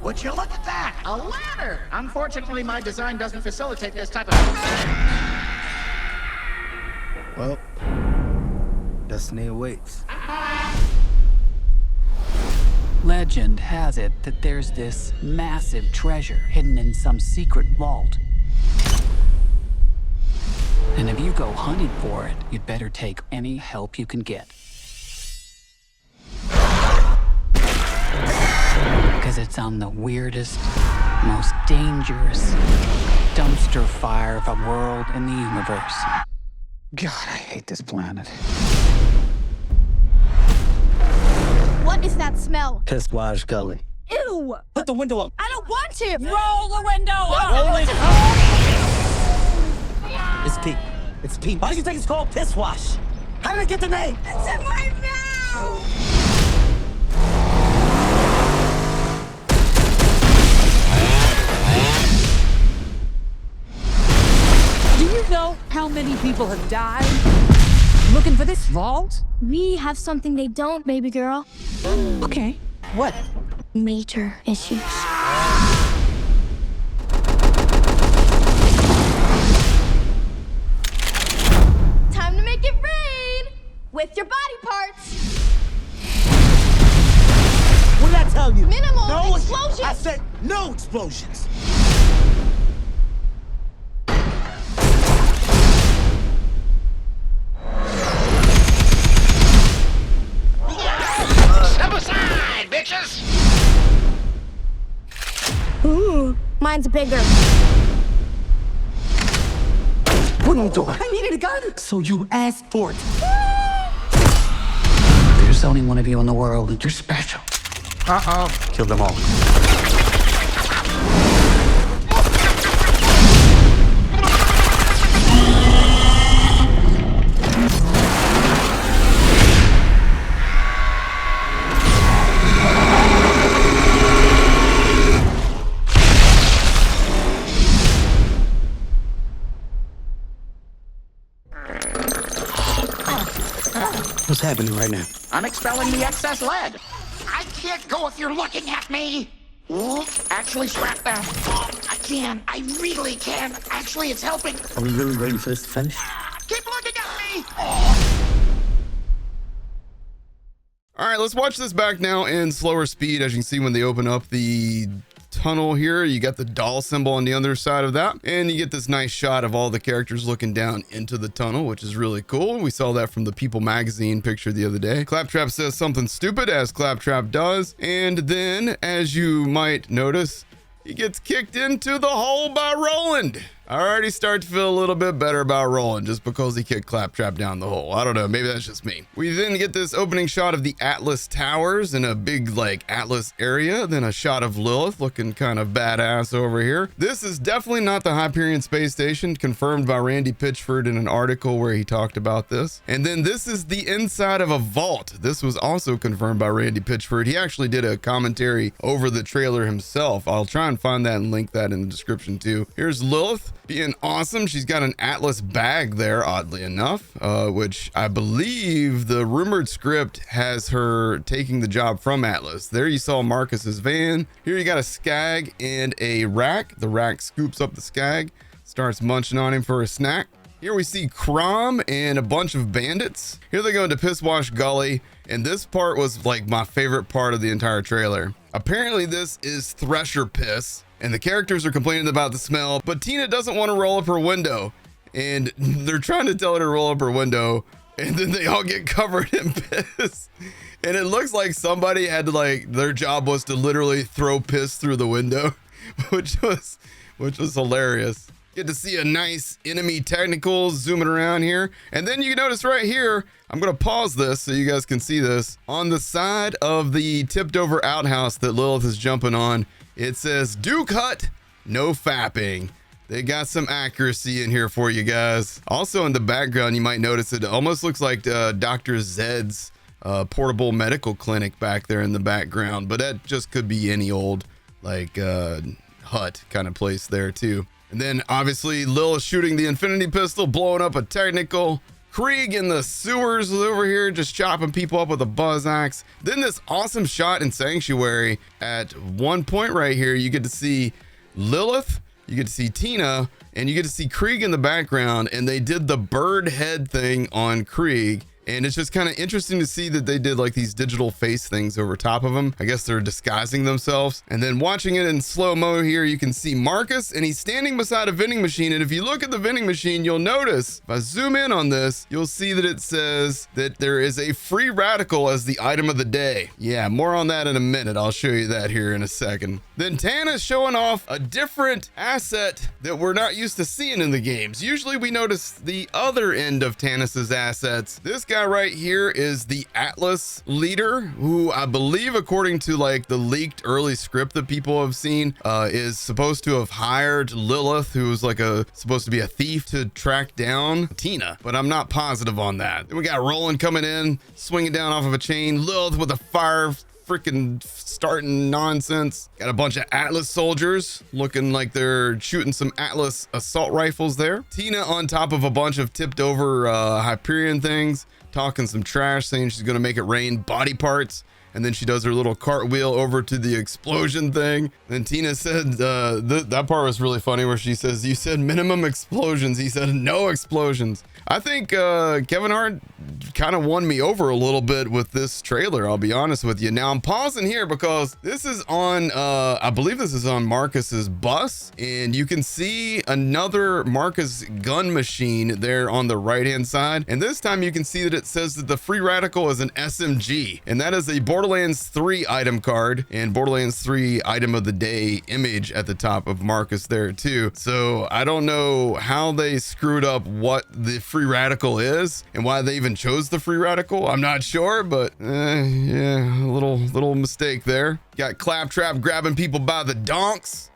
Would you look at that? A ladder! Unfortunately, my design doesn't facilitate this type of... Well, destiny awaits. Legend has it that there's this massive treasure hidden in some secret vault. And if you go hunting for it, you'd better take any help you can get. Because it's on the weirdest, most dangerous dumpster fire of a world in the universe. God, I hate this planet. What is that smell? Piss wash gully. Ew! Put the window up. I don't want to! Roll the window up! Roll it up! It's Pete. It's Pete. Why do you think it's called piss wash? How did it get the name? It's in my mouth! Do you know how many people have died looking for this vault? We have something they don't, baby girl. Okay. What? Major issues. Time to make it rain! With your body parts! What did I tell you? Minimal no explosions! I said no explosions! Step aside, bitches! Ooh, mine's bigger. Wouldn't do it. I needed a gun. So you asked for it. There's only one of you in the world, and you're special. Uh-oh. Kill them all. What's happening right now? I'm expelling the excess lead. I can't go if you're looking at me. Actually, scrap that. I can. I really can. Actually, it's helping. Are we really ready for this to finish? Keep looking at me! All right, let's watch this back now in slower speed. As you can see, when they open up the tunnel here, you got the doll symbol on the other side of that, and you get this nice shot of all the characters looking down into the tunnel, which is really cool. We saw that from the People magazine picture the other day. Claptrap says something stupid, as Claptrap does, and then, as you might notice, he gets kicked into the hole by Roland. I already start to feel a little bit better about Roland just because he kicked Claptrap down the hole. I don't know, maybe that's just me. We then get this opening shot of the Atlas Towers in a big like Atlas area, then a shot of Lilith looking kind of badass over here. This is definitely not the Hyperion space station, confirmed by Randy Pitchford in an article where he talked about this. And then this is the inside of a vault. This was also confirmed by Randy Pitchford. He actually did a commentary over the trailer himself. I'll try and find that and link that in the description too. Here's Lilith being awesome. She's got an Atlas bag there, oddly enough, which I believe the rumored script has her taking the job from Atlas. There you saw Marcus's van. Here you got a Skag and a Rack. The Rack scoops up the Skag, starts munching on him for a snack. Here we see Crom and a bunch of bandits. Here they go into Pisswash Gully, and this part was like my favorite part of the entire trailer. Apparently this is Thresher piss, and the characters are complaining about the smell, but Tina doesn't want to roll up her window, and they're trying to tell her to roll up her window, and then they all get covered in piss. And it looks like somebody had to, like, their job was to literally throw piss through the window, which was hilarious. Get to see a nice enemy technical zooming around here. And then you notice right here, I'm gonna pause this so you guys can see this. On the side of the tipped over outhouse that Lilith is jumping on, it says Duke Hut, no fapping. They got some accuracy in here for you guys. Also in the background, you might notice it almost looks like Dr. Zed's portable medical clinic back there in the background, but that just could be any old like hut kind of place there too. And then obviously Lilith shooting the infinity pistol, blowing up a technical. Krieg in the sewers over here, just chopping people up with a buzz axe. Then this awesome shot in Sanctuary. At one point right here, you get to see Lilith, you get to see Tina, and you get to see Krieg in the background, and they did the bird head thing on Krieg. And it's just kind of interesting to see that they did like these digital face things over top of them. I guess they're disguising themselves. And then watching it in slow-mo here, you can see Marcus, and he's standing beside a vending machine. And if you look at the vending machine, you'll notice, if I zoom in on this, you'll see that it says that there is a free radical as the item of the day. Yeah, more on that in a minute. I'll show you that here in a second. Then Tana's showing off a different asset that we're not used to seeing in the games. Usually we notice the other end of Tannis's assets. This guy right here is the Atlas leader, who I believe, according to like the leaked early script that people have seen, is supposed to have hired Lilith, who was like supposed to be a thief, to track down Tina, but I'm not positive on that. Then we got Roland coming in, swinging down off of a chain. Lilith with a fire freaking starting nonsense. Got a bunch of Atlas soldiers looking like they're shooting some Atlas assault rifles there. Tina on top of a bunch of tipped over Hyperion things, talking some trash, saying she's gonna make it rain body parts. And then she does her little cartwheel over to the explosion thing. Then Tina said, that part was really funny, where she says, "You said minimum explosions." He said, "No explosions." I think Kevin Hart kind of won me over a little bit with this trailer, I'll be honest with you. Now I'm pausing here because this is on, I believe this is on Marcus's bus, and you can see another Marcus gun machine there on the right-hand side. And this time you can see that it says that the free radical is an SMG, and that is a Borderlands 3 item card and Borderlands 3 item of the day image at the top of Marcus there too. So I don't know how they screwed up what the free radical is and why they even chose the free radical. I'm not sure, but yeah, a little mistake there. Got Claptrap grabbing people by the donks,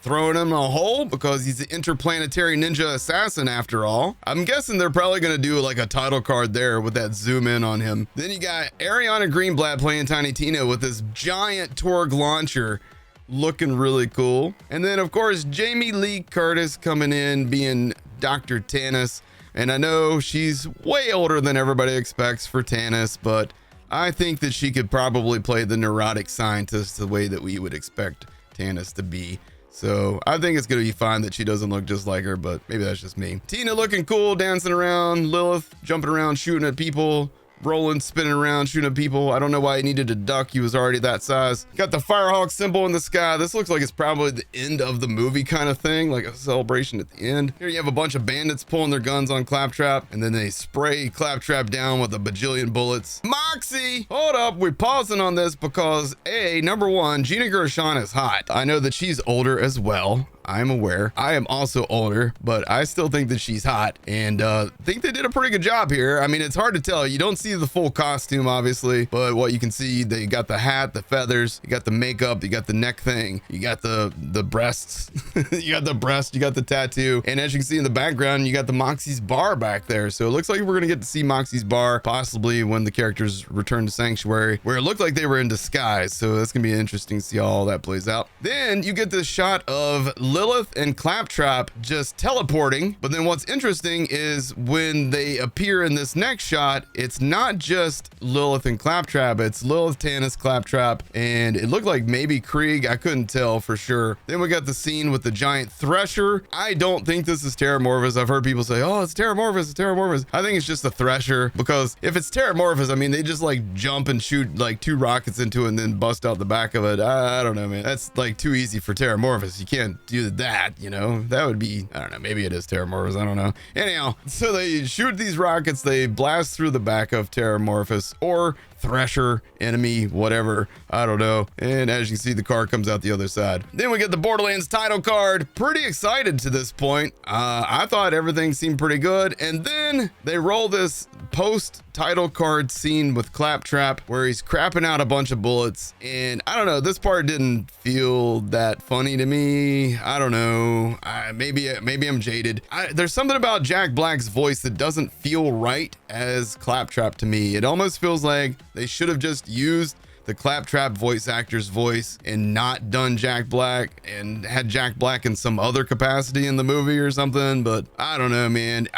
throwing him in a hole because he's an interplanetary ninja assassin after all. I'm guessing they're probably going to do like a title card there with that zoom in on him. Then you got Ariana Greenblatt playing Tiny Tina with this giant Torg launcher, looking really cool. And then of course Jamie Lee Curtis coming in being Dr. Tannis. And I know she's way older than everybody expects for Tannis, but I think that she could probably play the neurotic scientist the way that we would expect Tannis to be. So I think it's going to be fine that she doesn't look just like her, but maybe that's just me. Tina looking cool, dancing around. Lilith jumping around, shooting at people. Roland spinning around, shooting at people. I don't know why he needed to duck. He was already that size. Got the Firehawk symbol in the sky. This looks like it's probably the end of the movie kind of thing, like a celebration at the end. Here you have a bunch of bandits pulling their guns on Claptrap, and then they spray Claptrap down with a bajillion bullets. Moxie! Hold up, we're pausing on this because number one, Gina Gershon is hot. I know that she's older as well. I'm aware. I am also older, but I still think that she's hot, and think they did a pretty good job here. I mean, it's hard to tell. You don't see the full costume, obviously, but what you can see, they got the hat, the feathers, you got the makeup, you got the neck thing, you got the breasts, you got the breast, you got the tattoo, and as you can see in the background, you got the Moxie's bar back there. So it looks like we're gonna get to see Moxie's bar possibly when the characters return to Sanctuary, where it looked like they were in disguise. So that's gonna be interesting to see how all that plays out. Then you get this shot of Lilith and Claptrap just teleporting. But then what's interesting is when they appear in this next shot, it's not just Lilith and Claptrap, it's Lilith, Tannis, Claptrap, and it looked like maybe Krieg. I couldn't tell for sure. Then we got the scene with the giant Thresher. I don't think this is Terramorphous. I've heard people say, oh, it's Terramorphous, it's Terramorphous. I think it's just a Thresher, because if it's Terramorphous, I mean, they just like jump and shoot like 2 rockets into it and then bust out the back of it. I don't know, man. That's like too easy for Terramorphous. You can't do that, you know? That would be, I don't know, maybe it is Terramorphous, I don't know. Anyhow, so they shoot these rockets, they blast through the back of Terramorphous or Thresher, enemy, whatever, I don't know. And as you can see, the car comes out the other side. Then we get the Borderlands title card. Pretty excited to this point. I thought everything seemed pretty good, and then they roll this post title card scene with Claptrap where he's crapping out a bunch of bullets, and I don't know, this part didn't feel that funny to me. I don't know, maybe I'm jaded. There's something about Jack Black's voice that doesn't feel right as Claptrap to me. It almost feels like they should have just used the Claptrap voice actor's voice and not done Jack Black and had Jack Black in some other capacity in the movie or something. But I don't know, man.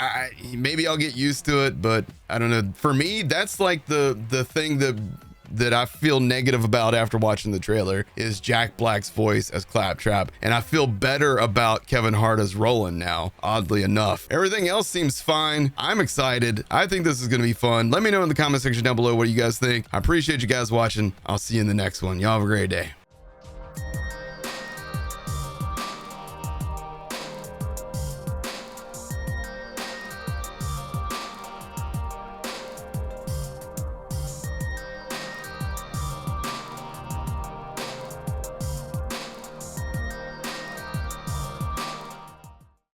Maybe I'll get used to it, but I don't know. For me, that's like the thing that I feel negative about after watching the trailer is Jack Black's voice as Claptrap. And I feel better about Kevin Hart as Roland now, oddly enough. Everything else seems fine. I'm excited. I think this is going to be fun. Let me know in the comment section down below what you guys think. I appreciate you guys watching. I'll see you in the next one. Y'all have a great day.